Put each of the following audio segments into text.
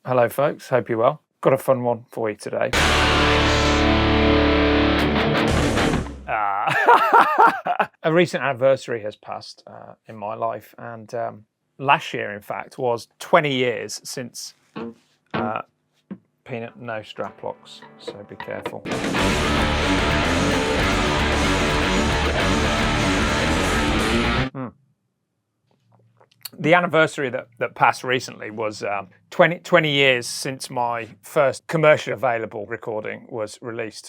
Hello folks, hope you're well. Got a fun one for you today. A recent anniversary has passed in my life, and last year in fact was 20 years since Peanut no strap locks, so be careful. The anniversary that passed recently was 20 years since my first commercially available recording was released.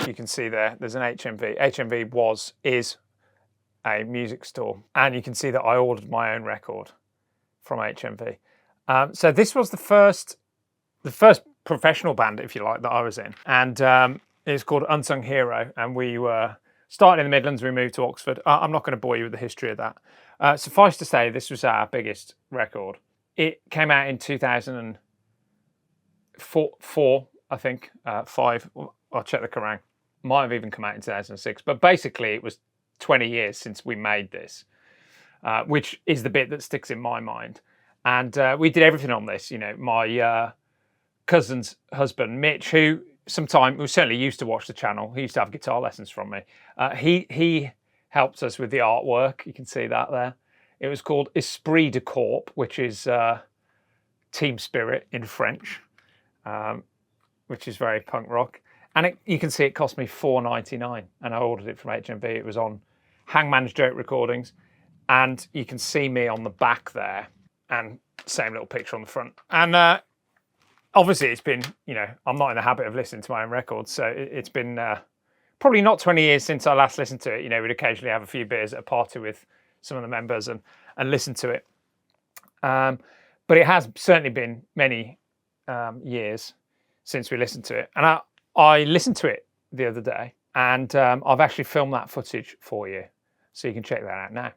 You can see there's an HMV. HMV is a music store, and you can see that I ordered my own record from HMV. So this was the first professional band, if you like, that I was in, and it's called Unsung Hero, and we were starting in the Midlands. We moved to Oxford. I'm not going to bore you with the history of that. Suffice to say, this was our biggest record. It came out in 2004, I think, 5. I'll check the Kerrang. Might have even come out in 2006. But basically, it was 20 years since we made this, which is the bit that sticks in my mind. And we did everything on this. You know, my cousin's husband, Mitch, who certainly used to watch the channel. He used to have guitar lessons from me. He helped us with the artwork. You can see that there. It was called Esprit de Corps, which is team spirit in French, which is very punk rock. And you can see it cost me $4.99, and I ordered it from HMV. It was on Hangman's Joke Recordings, and you can see me on the back there, and same little picture on the front. And obviously, it's been, you know, I'm not in the habit of listening to my own records, so it's been probably not 20 years since I last listened to it. You know, we'd occasionally have a few beers at a party with some of the members and listen to it. But it has certainly been many years since we listened to it. And I listened to it the other day, and I've actually filmed that footage for you, so you can check that out now.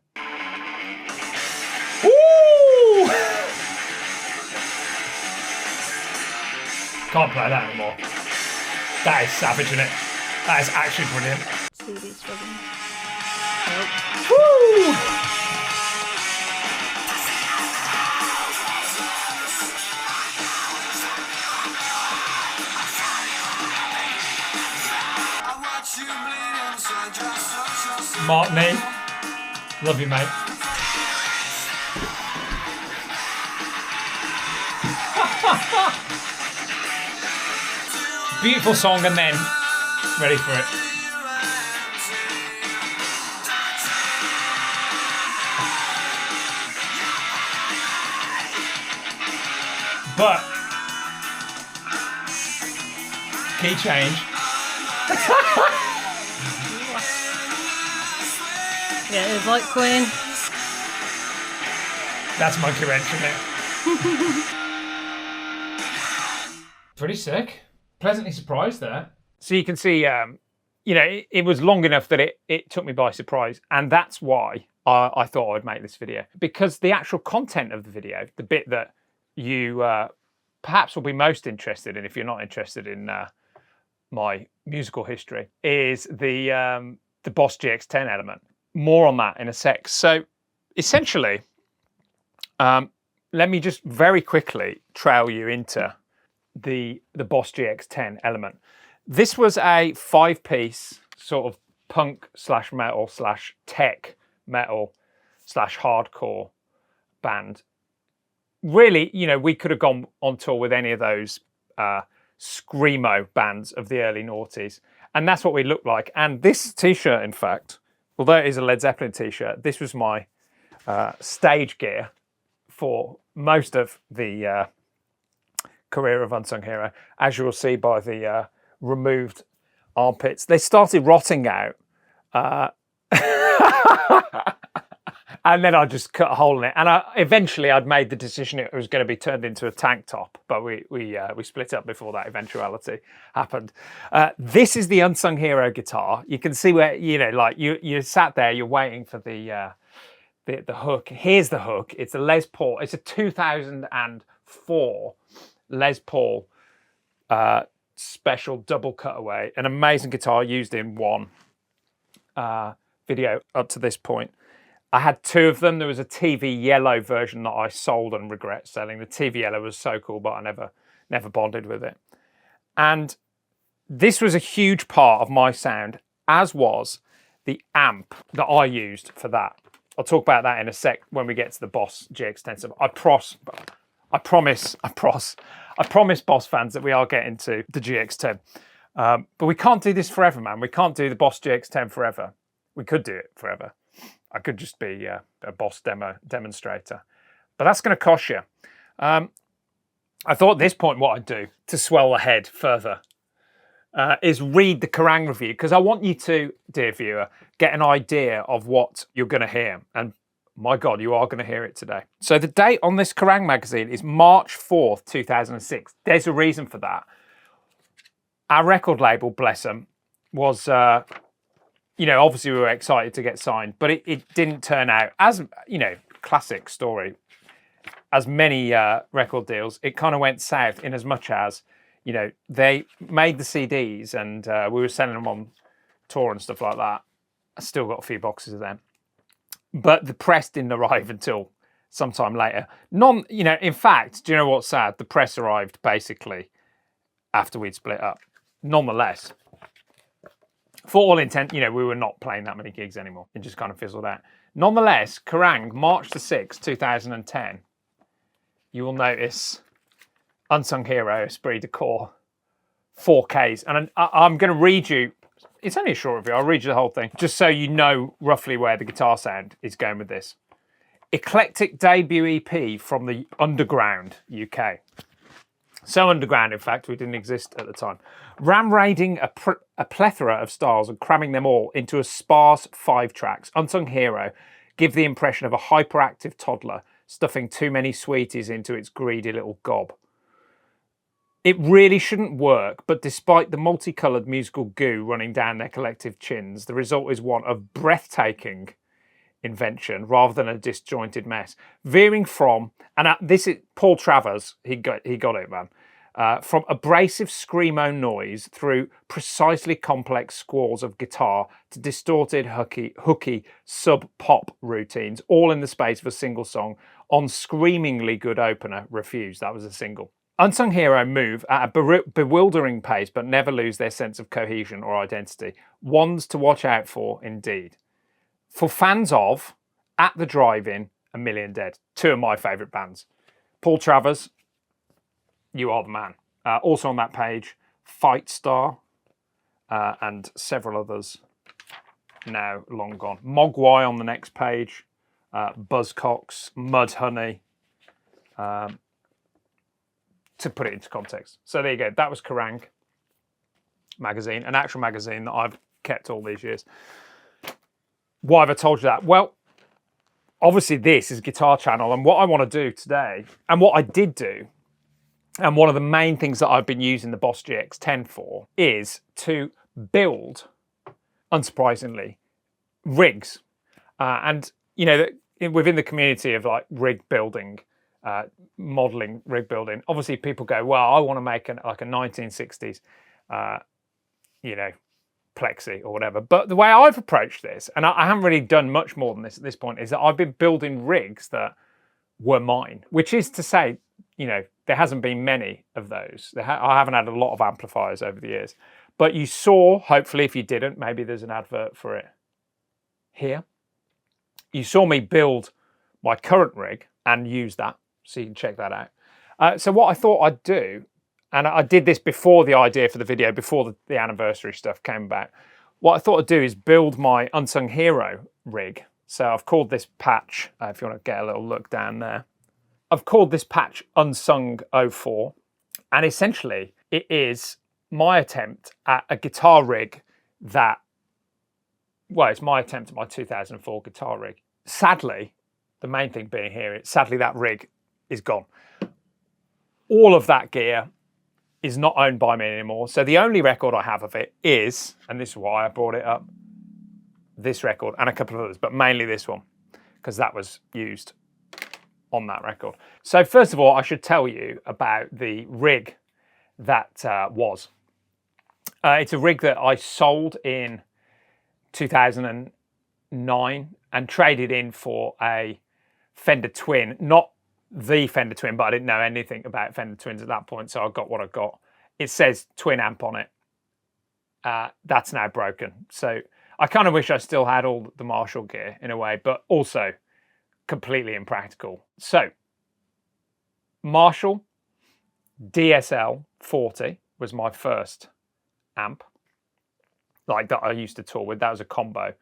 Woo! Can't play that anymore. That is savage, isn't it? That is actually brilliant. CD struggling. Woo! Martini, love you, mate. Beautiful song, and then ready for it. But key change. Yeah, it's like Queen. That's monkey wrench, isn't it? Pretty sick. Pleasantly surprised there. So you can see, you know, it was long enough that it took me by surprise. And that's why I thought I'd make this video. Because the actual content of the video, the bit that you perhaps will be most interested in if you're not interested in my musical history, is the Boss GX-10 element. More on that in a sec. So essentially, let me just very quickly trail you into the Boss GX-10 element. This was a 5-piece sort of punk / metal / tech metal / hardcore band. Really, you know, we could have gone on tour with any of those screamo bands of the early noughties, and that's what we looked like. And this t-shirt, in fact, although it is a Led Zeppelin t-shirt, this was my stage gear for most of the career of Unsung Hero, as you will see by the removed armpits. They started rotting out, and then I just cut a hole in it. And eventually I'd made the decision it was going to be turned into a tank top, but we split up before that eventuality happened. This is the Unsung Hero guitar. You can see where, you know, like you sat there, you're waiting for the hook. Here's the hook. It's a Les Paul. It's a 2004 Les Paul special double cutaway. An amazing guitar used in one video up to this point. I had two of them. There was a TV yellow version that I sold and regret selling. The TV yellow was so cool, but I never bonded with it. And this was a huge part of my sound, as was the amp that I used for that. I'll talk about that in a sec when we get to the Boss GX-10 stuff. I promise Boss fans that we are getting to the GX-10. But we can't do this forever, man. We can't do the Boss GX-10 forever. We could do it forever. I could just be a Boss demonstrator. But that's going to cost you. I thought at this point what I'd do to swell the head further is read the Kerrang review, because I want you to, dear viewer, get an idea of what you're going to hear. And my God, you are going to hear it today. So the date on this Kerrang magazine is March 4th, 2006. There's a reason for that. Our record label, bless them, was, obviously we were excited to get signed, but it didn't turn out as, classic story. As many record deals, it kind of went south in as much as, they made the CDs and we were selling them on tour and stuff like that. I still got a few boxes of them. But the press didn't arrive until sometime later. In fact, do you know what's sad? The press arrived basically after we'd split up. Nonetheless, for all intent, we were not playing that many gigs anymore. It just kind of fizzled out. Nonetheless, Kerrang, March the 6th, 2010, you will notice Unsung Hero, Esprit de Corps, 4Ks. And I'm going to read you, it's only a short review, I'll read you the whole thing, just so you know roughly where the guitar sound is going with this. Eclectic debut EP from the underground UK. So underground, in fact, we didn't exist at the time. Ram-raiding a plethora of styles and cramming them all into a sparse 5 tracks, Unsung Hero give the impression of a hyperactive toddler stuffing too many sweeties into its greedy little gob. It really shouldn't work, but despite the multicoloured musical goo running down their collective chins, the result is one of breathtaking invention rather than a disjointed mess. Veering from, and this is Paul Travers, he got it, man. From abrasive screamo noise through precisely complex squalls of guitar to distorted, hooky sub-pop routines, all in the space of a single song on screamingly good opener, Refuse. That was a single. Unsung Hero move at a bewildering pace but never lose their sense of cohesion or identity. Ones to watch out for, indeed. For fans of At the Drive-In, A Million Dead, two of my favourite bands. Paul Travers, you are the man. Also on that page, Fight Star, and several others now long gone. Mogwai on the next page, Buzzcocks, Mudhoney, to put it into context. So there you go. That was Kerrang magazine, an actual magazine that I've kept all these years. Why have I told you that? Well, obviously this is Guitar Channel, and what I want to do today, and what I did do, and one of the main things that I've been using the Boss GX-10 for, is to build, unsurprisingly, rigs. And, within the community of like rig building, modeling rig building, obviously people go, well, I want to make a 1960s, plexi or whatever. But the way I've approached this, and I haven't really done much more than this at this point, is that I've been building rigs that were mine, which is to say, there hasn't been many of those. I haven't had a lot of amplifiers over the years. But you saw, hopefully if you didn't, maybe there's an advert for it here. You saw me build my current rig and use that, so you can check that out. So what I thought I'd do, and I did this before the idea for the video, before the anniversary stuff came back. What I thought I'd do is build my Unsung Hero rig. So I've called this patch, if you want to get a little look down there, I've called this patch Unsung 04. And essentially it is my attempt at a guitar rig that, well, it's my attempt at my 2004 guitar rig. Sadly, the main thing being here, sadly that rig is gone. All of that gear is not owned by me anymore. So the only record I have of it is, and this is why I brought it up, this record and a couple of others, but mainly this one, because that was used on that record. So first of all, I should tell you about the rig that was. It's a rig that I sold in 2008, 9 and traded in for a Fender Twin, not the Fender Twin, but I didn't know anything about Fender Twins at that point, so I got what I got. It says twin amp on it. That's now broken. So I kind of wish I still had all the Marshall gear in a way, but also completely impractical. So Marshall DSL 40 was my first amp, like that I used to tour with. That was a combo.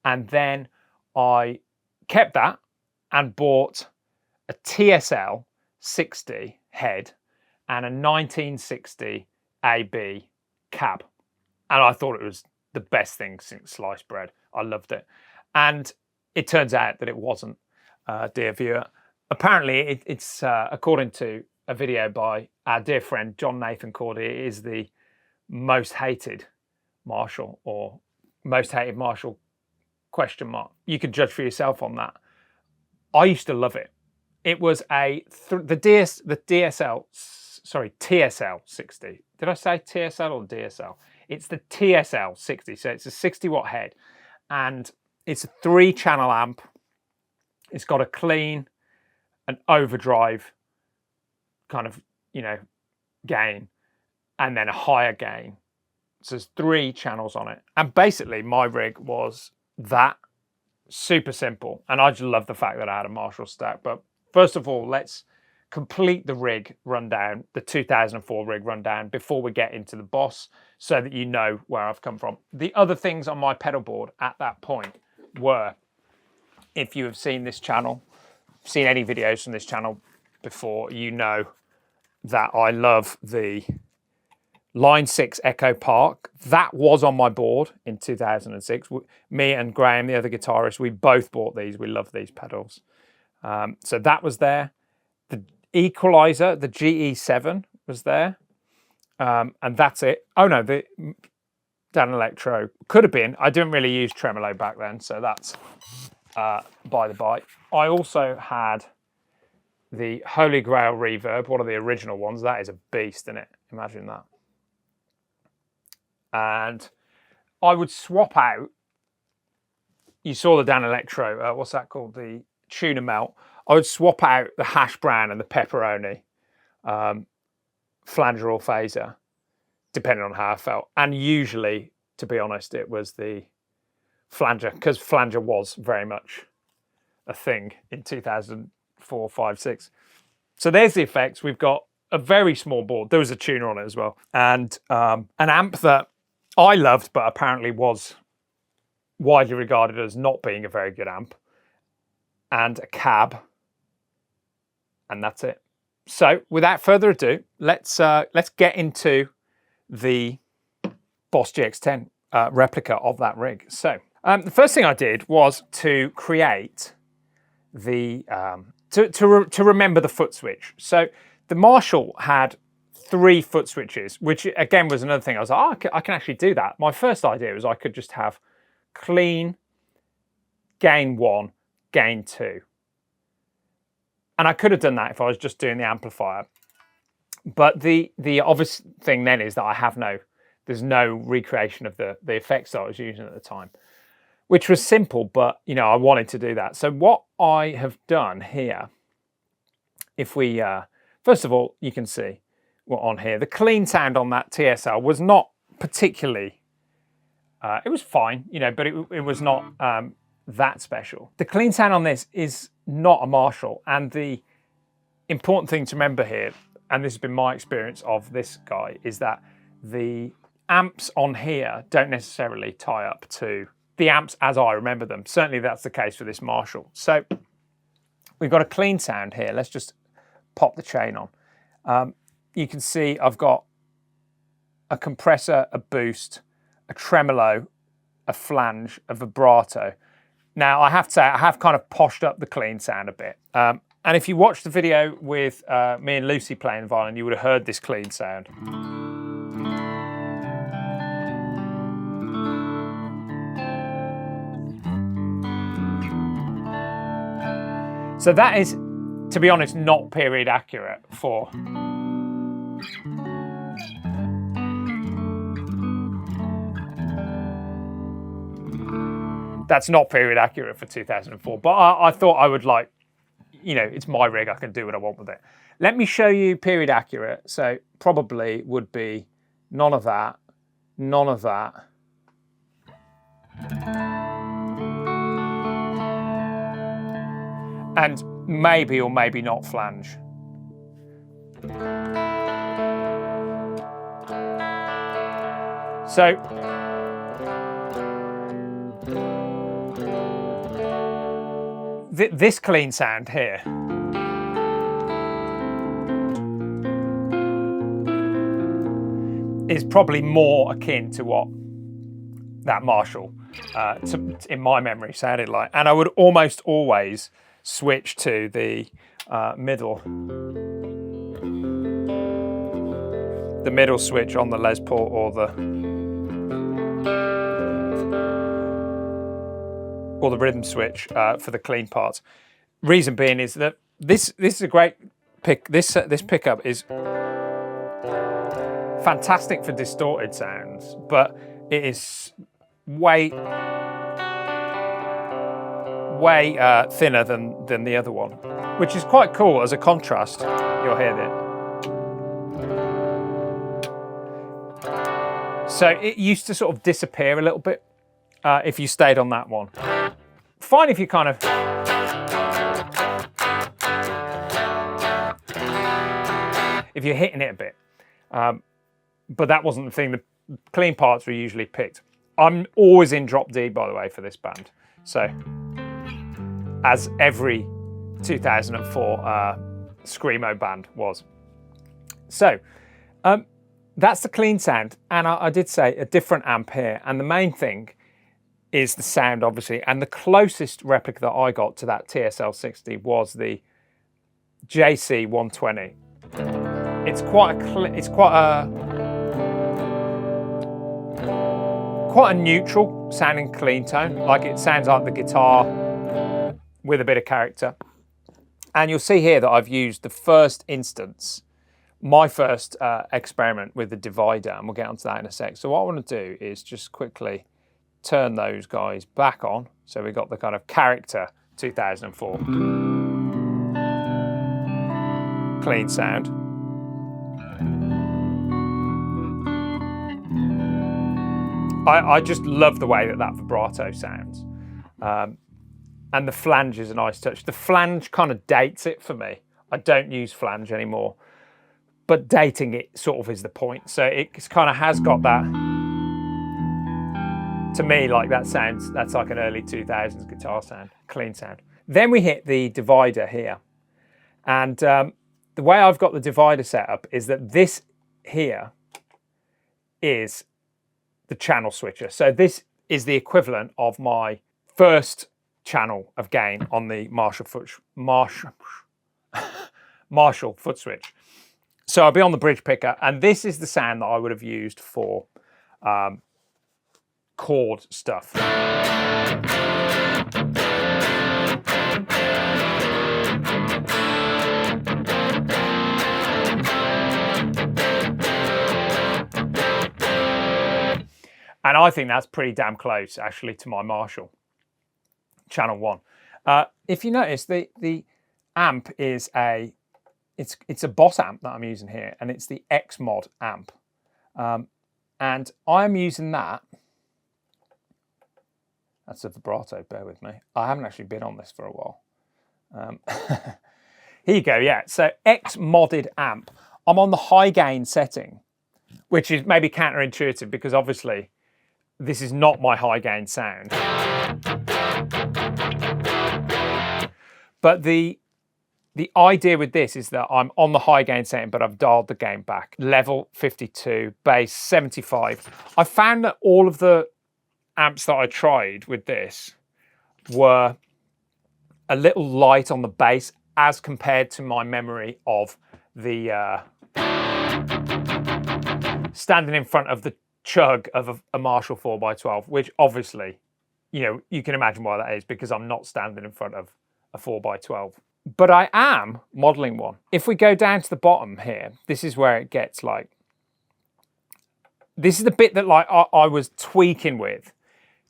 And then I kept that and bought a TSL 60 head and a 1960 AB cab. And I thought it was the best thing since sliced bread. I loved it. And it turns out that it wasn't, dear viewer. Apparently, it's according to a video by our dear friend John Nathan Cordy, it is the most hated Marshall, or most hated Marshall ? You can judge for yourself on that. I used to love it. It was TSL 60. Did I say TSL or DSL? It's the TSL 60. So it's a 60 watt head, and it's a 3-channel amp. It's got a clean, an overdrive kind of, gain, and then a higher gain. So there's 3 channels on it. And basically my rig was that, super simple. And I just love the fact that I had a Marshall stack. But first of all, let's complete the rig rundown, the 2004 rig rundown, before we get into the Boss, so that you know where I've come from. The other things on my pedal board at that point were, if you have seen this channel, seen any videos from this channel before, you know that I love the Line 6 Echo Park. That was on my board in 2006. Me and Graham, the other guitarist, we both bought these. We love these pedals. So that was there. The equalizer, the GE-7 was there. And that's it. Oh no, the Dan Electro could have been. I didn't really use tremolo back then, so that's by the by. I also had the Holy Grail reverb, one of the original ones. That is a beast, isn't it? Imagine that. And I would swap out, you saw the Dan Electro, what's that called? The Tuna Melt. I would swap out the hash brown and the pepperoni flanger or phaser, depending on how I felt. And usually, to be honest, it was the flanger, because flanger was very much a thing in 2004, 5, 6. So there's the effects. We've got a very small board. There was a tuner on it as well. And an amp that I loved, but apparently was widely regarded as not being a very good amp. And a cab. And that's it. So without further ado, let's get into the Boss GX-10 replica of that rig. So the first thing I did was to create the to remember the foot switch. So the Marshall had 3 foot switches, which again was another thing. I was like, oh, I can actually do that. My first idea was I could just have clean, gain 1, gain 2. And I could have done that if I was just doing the amplifier. But the obvious thing then is that there's no recreation of the effects that I was using at the time, which was simple, but I wanted to do that. So what I have done here, if we, first of all, you can see on here, the clean sound on that TSL was not particularly, it was fine, but it was not that special. The clean sound on this is not a Marshall, and the important thing to remember here, and this has been my experience of this guy, is that the amps on here don't necessarily tie up to the amps as I remember them. Certainly that's the case for this Marshall. So we've got a clean sound here. Let's just pop the chain on. You can see I've got a compressor, a boost, a tremolo, a flange, a vibrato. Now I have to say I have kind of poshed up the clean sound a bit. And if you watched the video with me and Lucy playing the violin, you would have heard this clean sound. So that is, to be honest, not period accurate for That's not period accurate for 2004, but I thought I would like, you know, it's my rig, I can do what I want with it. Let me show you period accurate. So probably would be none of that, none of that. And maybe or maybe not flange. So this clean sound here is probably more akin to what that Marshall, in my memory, sounded like. And I would almost always switch to the middle switch on the Les Paul or the rhythm switch for the clean parts. Reason being is that this is a great pick. This pickup is fantastic for distorted sounds, but it is way thinner than the other one, which is quite cool as a contrast. You'll hear that. So it used to sort of disappear a little bit if you stayed on that one. Fine if you kind of if you're hitting it a bit, but that wasn't the thing. The clean parts were usually picked. I'm always in drop D, by the way, for this band. So as every 2004 Screamo band was. So that's the clean sound, and I did say a different amp here, and the main thing is the sound, obviously, and the closest replica that I got to that TSL 60 was the JC 120. It's quite a neutral sounding clean tone, like it sounds like the guitar with a bit of character. And you'll see here that I've used the first instance, my first experiment with the divider, and we'll get onto that in a sec. So what I want to do is just quickly turn those guys back on. So we've got the kind of character 2004 clean sound. I just love the way that vibrato sounds. And the flange is a nice touch. The flange kind of dates it for me. I don't use flange anymore, but dating it sort of is the point. So it kind of has got that, to me, like that sounds, that's like an early 2000s guitar sound, clean sound. Then we hit the divider here. And the way I've got the divider set up is that this here is the channel switcher. So this is the equivalent of my first channel of gain on the Marshall foot switch. So I'll be on the bridge picker, and this is the sound that I would have used for chord stuff. And I think that's pretty damn close, actually, to my Marshall Channel 1. If you notice, the amp is it's a Boss amp that I'm using here, and it's the X Mod amp. And I'm using that. That's a vibrato, bear with me. I haven't actually been on this for a while. Here you go, yeah. So X modded amp. I'm on the high gain setting, which is maybe counterintuitive because obviously this is not my high gain sound. But the idea with this is that I'm on the high gain setting, but I've dialed the gain back. Level 52, bass 75. I found that all of the amps that I tried with this were a little light on the bass as compared to my memory of the standing in front of the chug of a Marshall 4x12, which obviously, you know, you can imagine why that is, because I'm not standing in front of a 4x12. But I am modeling one. If we go down to the bottom here, this is where it gets like, this is the bit that like I was tweaking with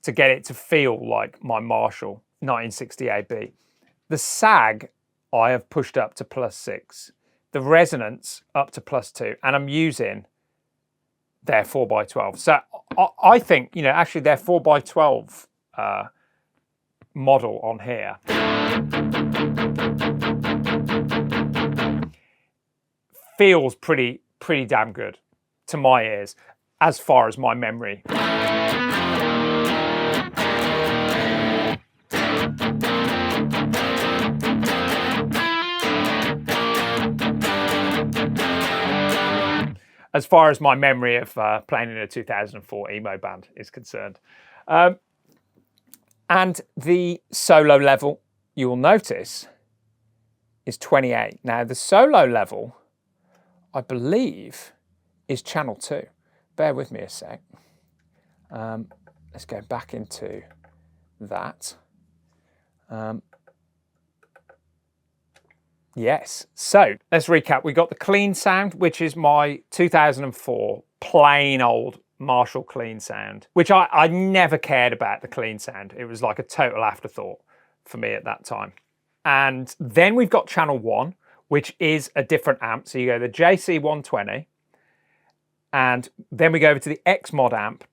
to get it to feel like my Marshall 1960 AB. The sag I have pushed up to +6, the resonance up to +2, and I'm using their 4x12. So I think, you know, actually their 4x12 model on here feels pretty damn good to my ears, as far as my memory. As far as my memory of playing in a 2004 emo band is concerned. And the solo level, you will notice, is 28. Now, the solo level, I believe, is channel 2. Bear with me a sec. Let's go back into that. Yes, so let's recap. We got the clean sound, which is my 2004 plain old Marshall clean sound, which I never cared about the clean sound. It was like a total afterthought for me at that time. And then we've got channel 1, which is a different amp. So you go the JC-120, and then we go over to the X mod amp.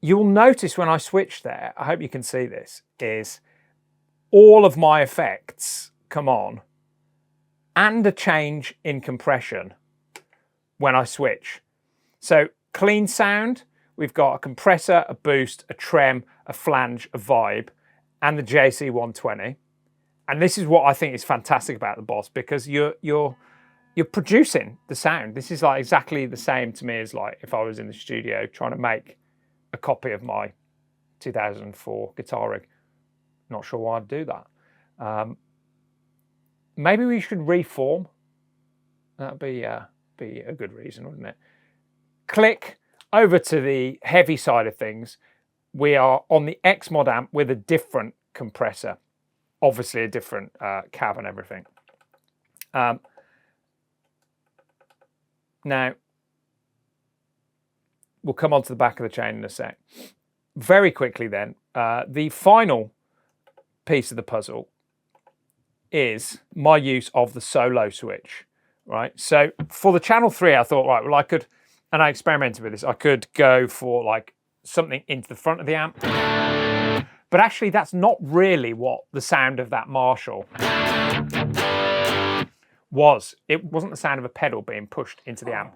You'll notice when I switch there, I hope you can see this, is all of my effects come on and a change in compression when I switch. So clean sound, we've got a compressor, a boost, a trem, a flange, a vibe, and the JC-120. And this is what I think is fantastic about the Boss, because you're producing the sound. This is like exactly the same to me as like if I was in the studio trying to make a copy of my 2004 guitar rig. Not sure why I'd do that. Maybe we should reform. That'd be a good reason, wouldn't it? Click over to the heavy side of things. We are on the X mod amp with a different compressor, obviously a different cab and everything. Now, we'll come on to the back of the chain in a sec. Very quickly then, the final piece of the puzzle is my use of the solo switch, right? So for the channel 3, I thought, right, well, I could, and I experimented with this, I could go for like something into the front of the amp. But actually, that's not really what the sound of that Marshall was. It wasn't the sound of a pedal being pushed into the amp.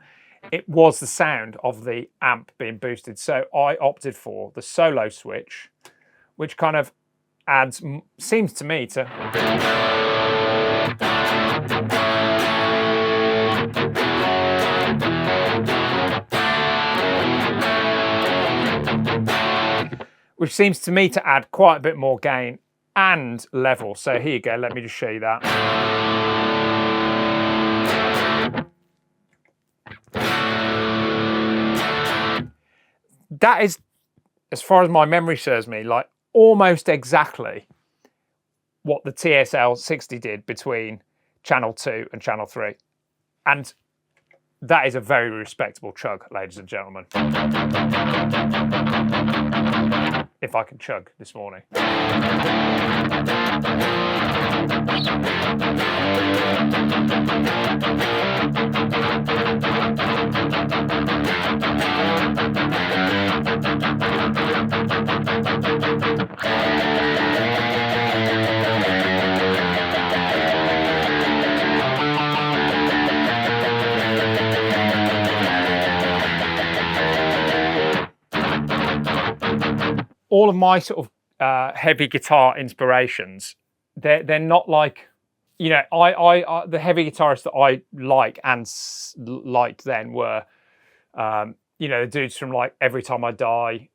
It was the sound of the amp being boosted. So I opted for the solo switch, which kind of adds, seems to me to... which seems to me to add quite a bit more gain and level. So here you go, let me just show you that. That is, as far as my memory serves me, like almost exactly what the TSL 60 did between channel 2 and channel 3. And that is a very respectable chug, ladies and gentlemen. If I can chug this morning. All of my sort of heavy guitar inspirations, they're not like, you know, I the heavy guitarists that I like and liked then were, you know, the dudes from like Every Time I Die,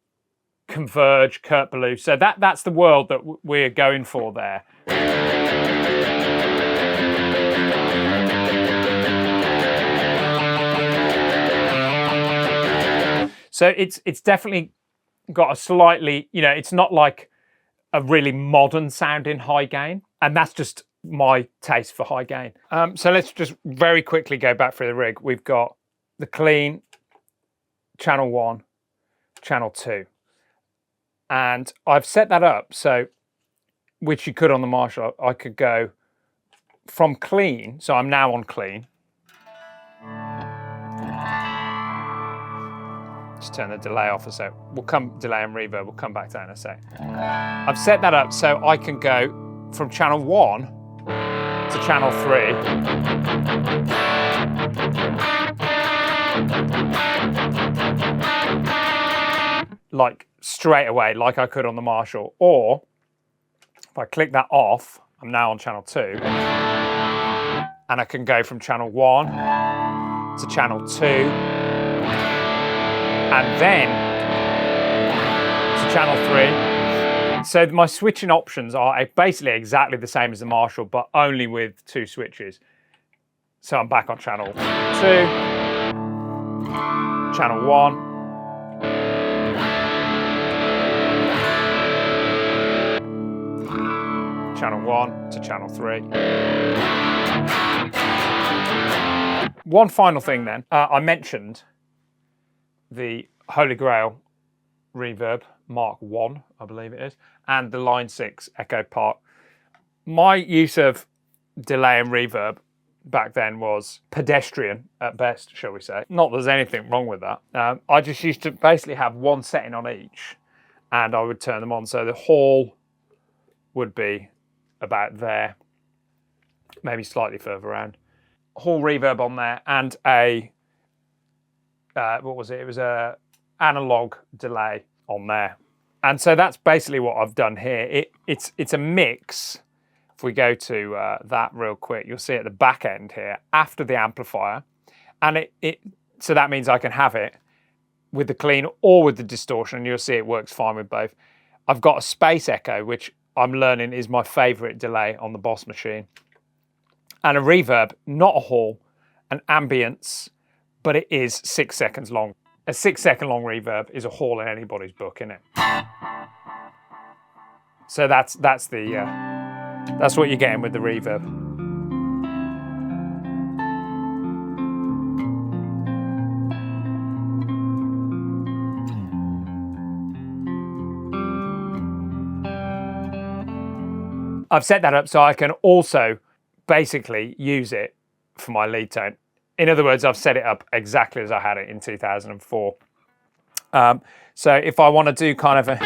Converge, Kurt Ballou. So that's the world that we're going for there. So it's definitely got a slightly, you know, it's not like a really modern sounding high gain, and that's just my taste for high gain. So let's just very quickly go back through the rig. We've got the clean, channel 1, channel 2. And I've set that up so, which you could on the Marshall, I could go from clean. So I'm now on clean. Just turn the delay off a sec. Delay and reverb, we'll come back to that in a sec. I've set that up so I can go from channel 1 to channel 3. Like straight away, like I could on the Marshall. Or if I click that off, I'm now on channel 2. And I can go from channel 1 to channel 2. And then to channel 3. So my switching options are basically exactly the same as the Marshall, but only with 2 switches. So I'm back on channel 2, channel 1, channel 1 to channel 3. One final thing then, I mentioned the Holy Grail reverb, Mark 1, I believe it is, and the Line 6 Echo Park. My use of delay and reverb back then was pedestrian at best, shall we say. Not that there's anything wrong with that. I just used to basically have one setting on each, and I would turn them on. So the hall would be about there, maybe slightly further around. Hall reverb on there, and a what was it? It was a analog delay on there. And so that's basically what I've done here. It's a mix. If we go to that real quick, you'll see at the back end here after the amplifier, and so that means I can have it with the clean or with the distortion, and you'll see it works fine with both. I've got a space echo, which I'm learning is my favorite delay on the Boss machine, and a reverb, not a hall, an ambience, but it is 6 seconds long. A 6 second long reverb is a hall in anybody's book, isn't it? So that's what you're getting with the reverb. I've set that up so I can also basically use it for my lead tone. In other words, I've set it up exactly as I had it in 2004. So if I want to do kind of a...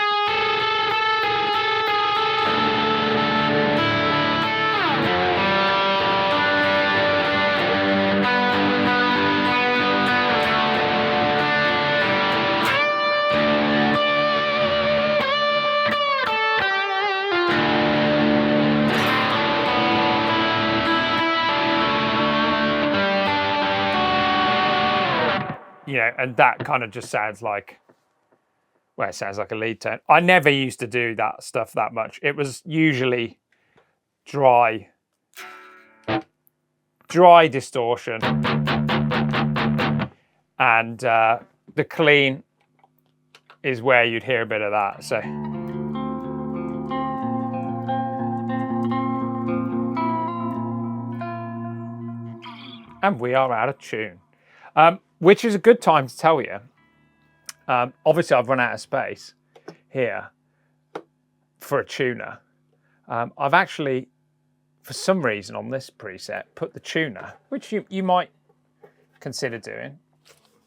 You know, and that kind of just sounds like, well, it sounds like a lead tone. I never used to do that stuff that much. It was usually dry distortion, and the clean is where you'd hear a bit of that. So. And we are out of tune. Which is a good time to tell you. Obviously, I've run out of space here for a tuner. I've actually, for some reason on this preset, put the tuner, which you might consider doing.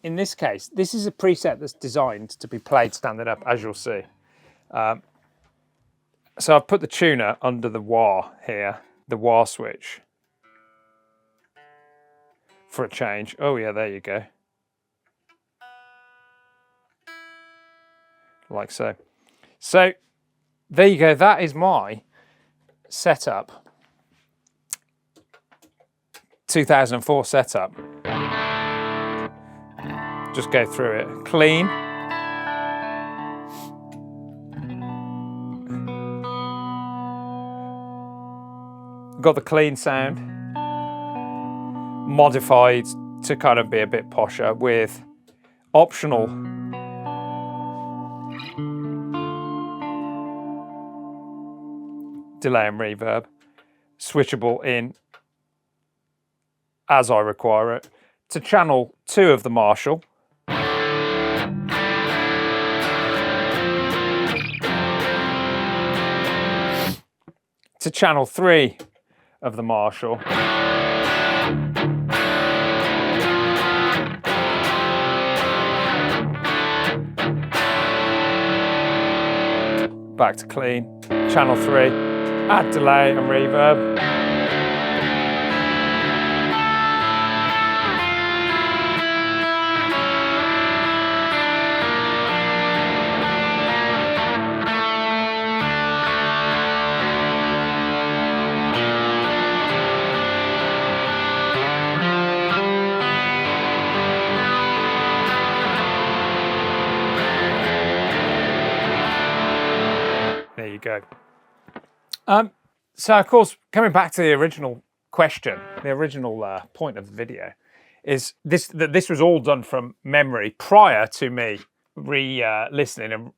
In this case, this is a preset that's designed to be played standing up, as you'll see. So I've put the tuner under the wah here, the wah switch, for a change. Oh yeah, there you go. Like so. So there you go, that is my setup. 2004 setup. Just go through it. Clean. Got the clean sound. Modified to kind of be a bit posher with optional delay and reverb, switchable in as I require it, to channel 2 of the Marshall. to channel 3 of the Marshall. Back to clean, channel 3, add delay and reverb. There you go. So, of course, coming back to the original question, the original point of the video, is that this was all done from memory prior to me listening and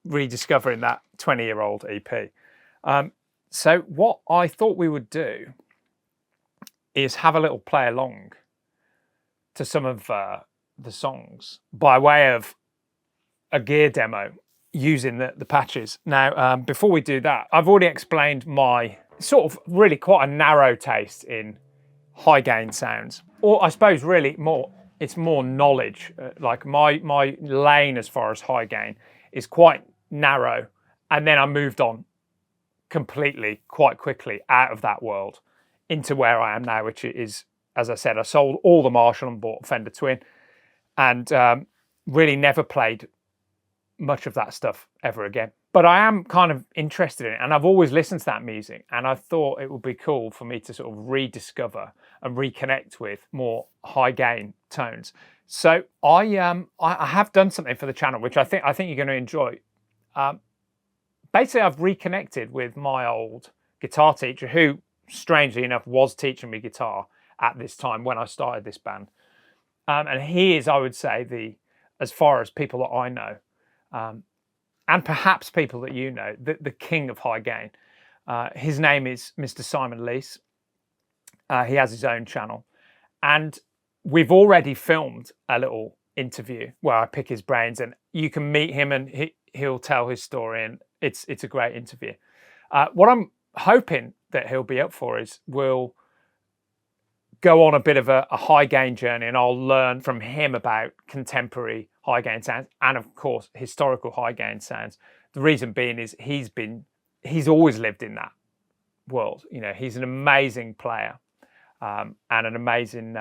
rediscovering that 20-year-old EP. So what I thought we would do is have a little play along to some of the songs by way of a gear demo using the patches. Now, before we do that, I've already explained my sort of really quite a narrow taste in high gain sounds, or I suppose really it's more knowledge. Like my lane as far as high gain is quite narrow, and then I moved on completely quite quickly out of that world into where I am now, which is, as I said, I sold all the Marshall and bought Fender Twin, and really never played much of that stuff ever again. But I am kind of interested in it, and I've always listened to that music, and I thought it would be cool for me to sort of rediscover and reconnect with more high gain tones. So I have done something for the channel which I think you're going to enjoy. Basically, I've reconnected with my old guitar teacher, who strangely enough was teaching me guitar at this time when I started this band, and he is, I would say, as far as people that I know, and perhaps people that you know, the king of high gain. His name is Mr. Simon Lease. He has his own channel, and we've already filmed a little interview where I pick his brains, and you can meet him and he'll tell his story, and it's a great interview. What I'm hoping that he'll be up for is we'll go on a bit of a high gain journey, and I'll learn from him about contemporary high gain sounds and, of course, historical high gain sounds. The reason being is he's always lived in that world. You know, he's an amazing player and an amazing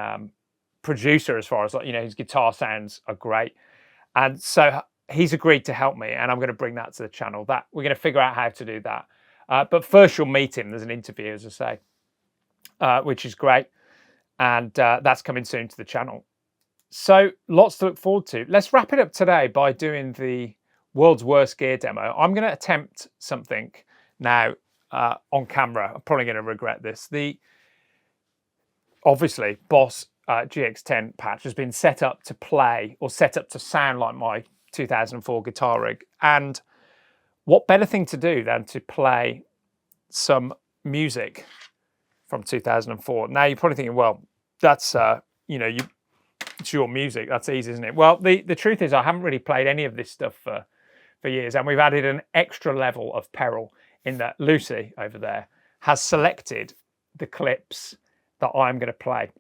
producer as far as, you know, his guitar sounds are great. And so he's agreed to help me, and I'm going to bring that to the channel. That we're going to figure out how to do that. But first you'll meet him. There's an interview, as I say, which is great. And that's coming soon to the channel. So lots to look forward to. Let's wrap it up today by doing the world's worst gear demo. I'm going to attempt something now on camera. I'm probably going to regret this. The obviously Boss GX-10 patch has been set up to play, or set up to sound like my 2004 guitar rig. And what better thing to do than to play some music from 2004? Now you're probably thinking, well, that's you know, it's your music, that's easy, isn't it? Well, the truth is I haven't really played any of this stuff for years, and we've added an extra level of peril in that Lucy over there has selected the clips that I'm going to play.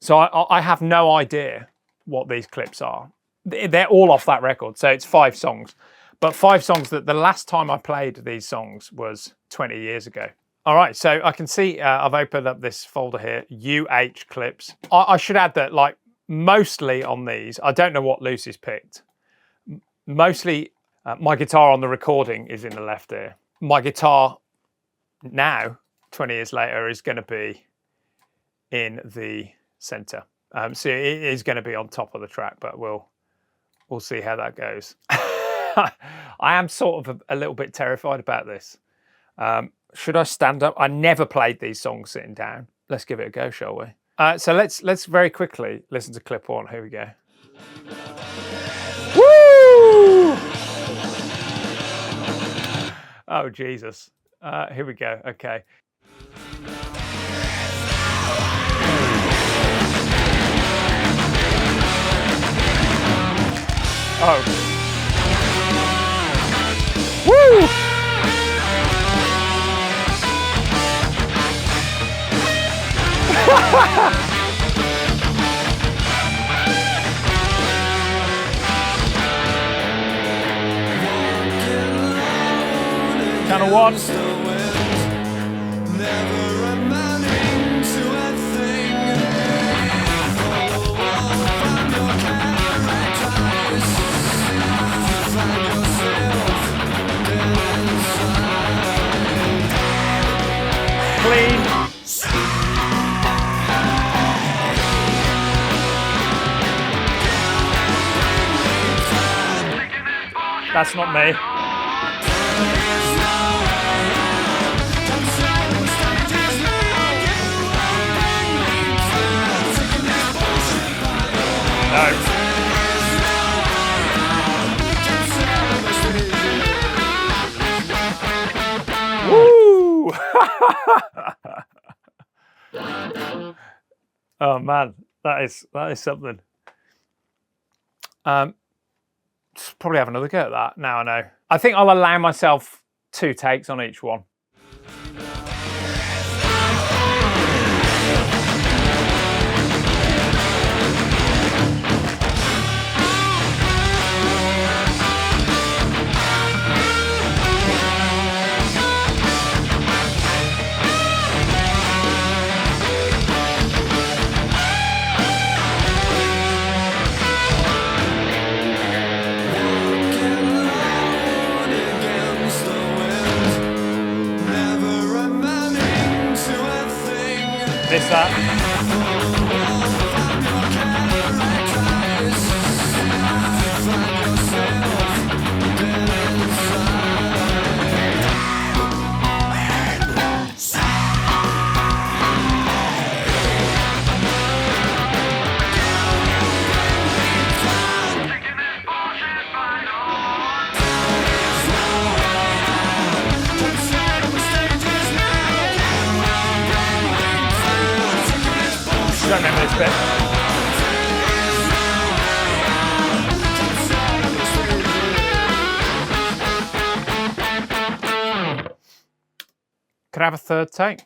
So I have no idea what these clips are. They're all off that record, so it's 5 songs, but 5 songs that the last time I played these songs was 20 years ago. All right, so I can see I've opened up this folder here, UH clips. I should add that, like, mostly on these, I don't know what Lucy's picked. Mostly my guitar on the recording is in the left ear. My guitar now, 20 years later, is going to be in the center. So it is going to be on top of the track, but we'll see how that goes. I am sort of a little bit terrified about this. Should I stand up? I never played these songs sitting down. Let's give it a go, shall we? So let's very quickly listen to clip 1. Here we go. Woo! Oh, Jesus. Here we go. Okay. Oh. Woo! Channel 1. Clean. That's not me. No. Woo! Oh man, that is something. Probably have another go at that. Now I know. I think I'll allow myself 2 takes on each one. Miss that. I don't remember this bit. Could I have a 3rd take?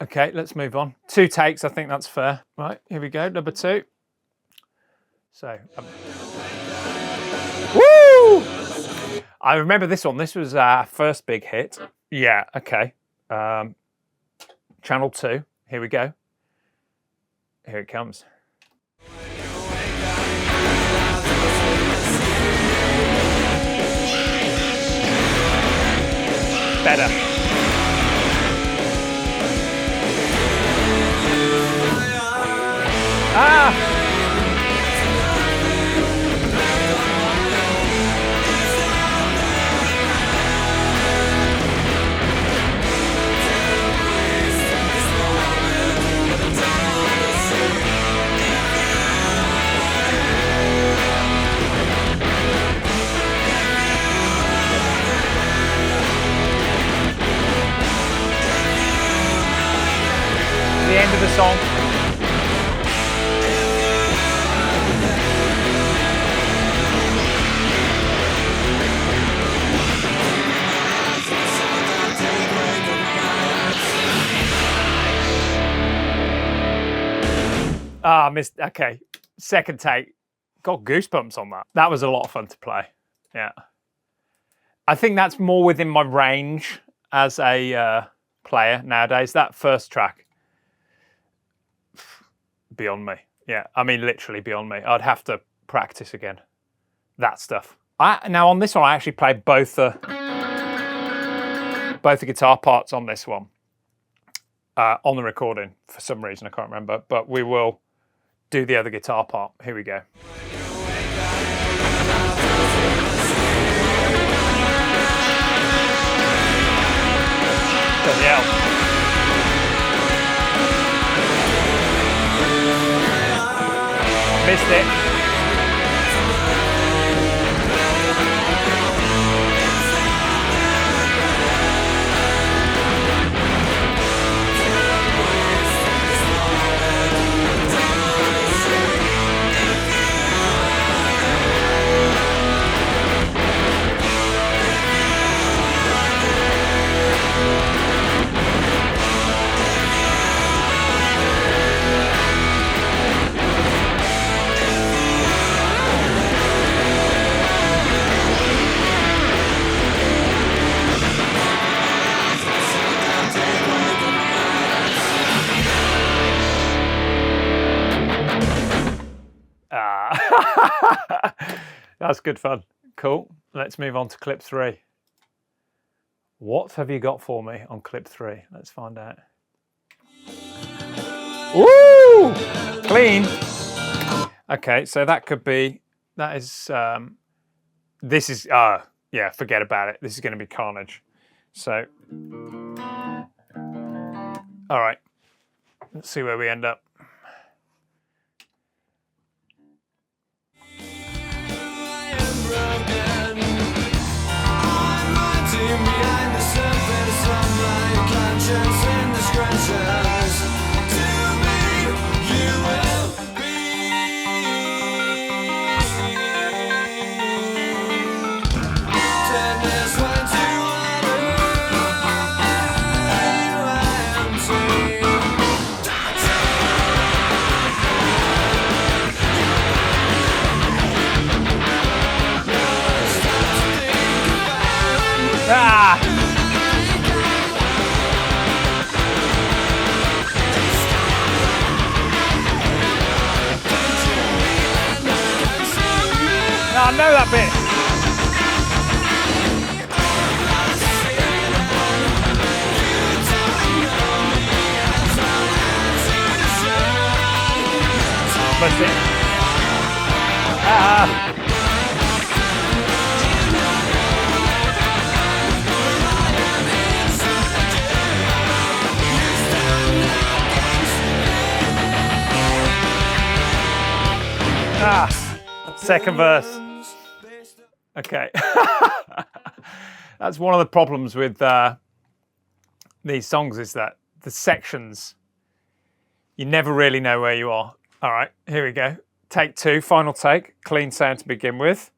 Okay, let's move on. 2 takes, I think that's fair. Right, here we go, number 2. So, woo! I remember this one. This was our first big hit. Yeah, okay. Channel 2, here we go. Here it comes. Better. Ah! The end of the song. Ah, missed. Okay, 2nd take. Got goosebumps on that. That was a lot of fun to play. Yeah. I think that's more within my range as a player nowadays. That first track. Beyond me. Yeah, I mean literally beyond me. I'd have to practice again. That stuff. Now on this one I actually played both the guitar parts on this one. On the recording for some reason, I can't remember, but we will do the other guitar part. Here we go. Bloody hell. Missed it. That's good fun. Cool. Let's move on to clip 3. What have you got for me on clip 3? Let's find out. Woo! Clean. Okay, so that could be, that is, this is, yeah, forget about it. This is going to be carnage. So, all right, let's see where we end up. Ah! No, I know that bit. That's it. Ah! Second verse. Okay. That's one of the problems with these songs, is that the sections, you never really know where you are. All right, here we go. Take 2, final take. Clean sound to begin with.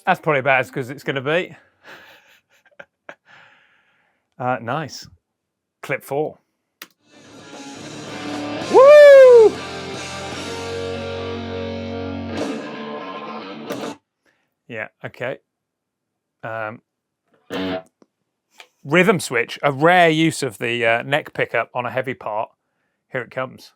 That's probably about as good as it's going to be. Nice. Clip 4. Woo! Yeah, okay. Rhythm switch, a rare use of the neck pickup on a heavy part. Here it comes.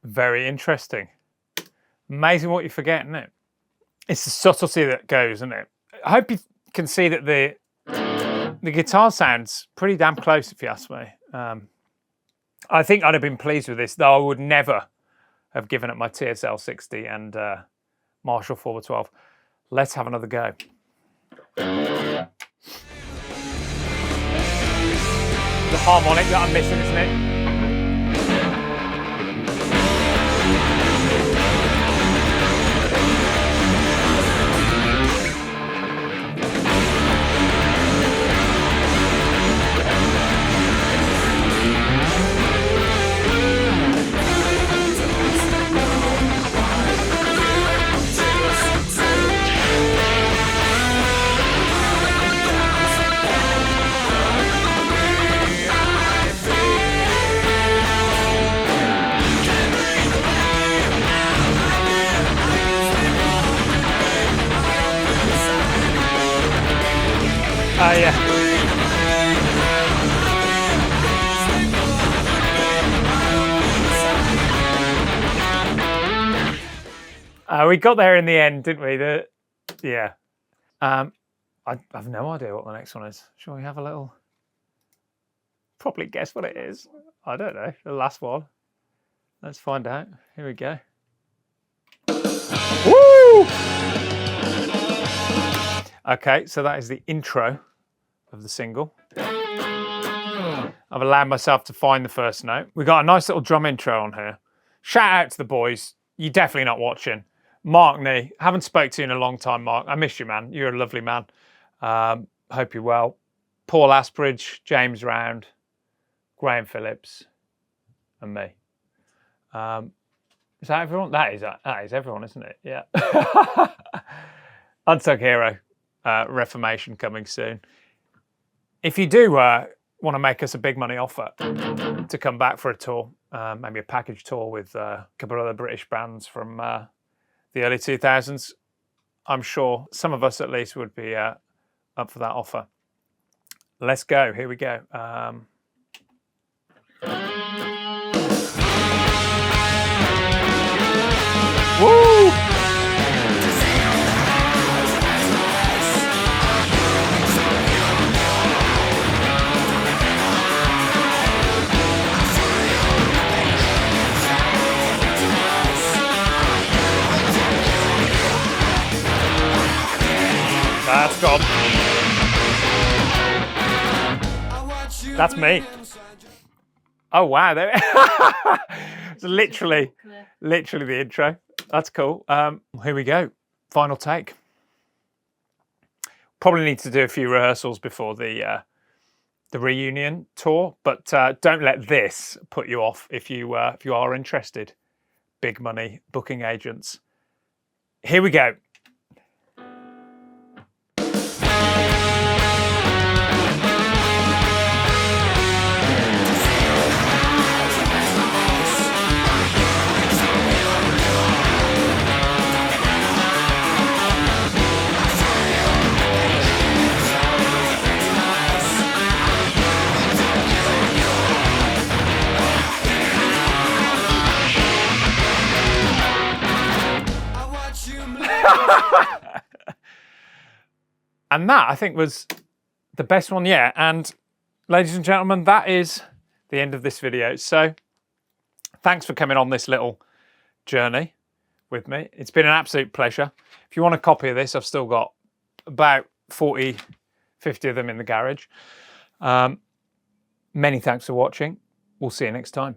Very interesting. Amazing what you forget, isn't it? It's the subtlety that goes, isn't it? I hope you can see that the guitar sounds pretty damn close, if you ask me. I think I'd have been pleased with this, though I would never have given up my TSL 60 and Marshall 4x12. Let's have another go. the harmonic that I'm missing, isn't it? Yeah. We got there in the end, didn't we? Yeah. I've no idea what the next one is. Shall we have a little? Probably guess what it is. I don't know. The last one. Let's find out. Here we go. Woo! Okay, so that is the intro of the single. I've allowed myself to find the first note. We got a nice little drum intro on here. Shout out to the boys. You're definitely not watching. Mark Nee, haven't spoke to you in a long time, Mark. I miss you, man. You're a lovely man. Hope you're well. Paul Aspridge, James Round, Graham Phillips, and me. Is that everyone? That is everyone, isn't it? Yeah. Unsung Hero, Reformation coming soon. If you do want to make us a big money offer to come back for a tour, maybe a package tour with a couple of other British bands from the early 2000s, I'm sure some of us at least would be up for that offer. Let's go. Here we go. Woo! That's gone. That's me. Oh wow! It's literally the intro. That's cool. Here we go. Final take. Probably need to do a few rehearsals before the reunion tour, but don't let this put you off if you are interested. Big money booking agents. Here we go. And that, I think, was the best one yet. And ladies and gentlemen, that is the end of this video. So thanks for coming on this little journey with me. It's been an absolute pleasure. If you want a copy of this, I've still got about 40, 50 of them in the garage. Many thanks for watching. We'll see you next time.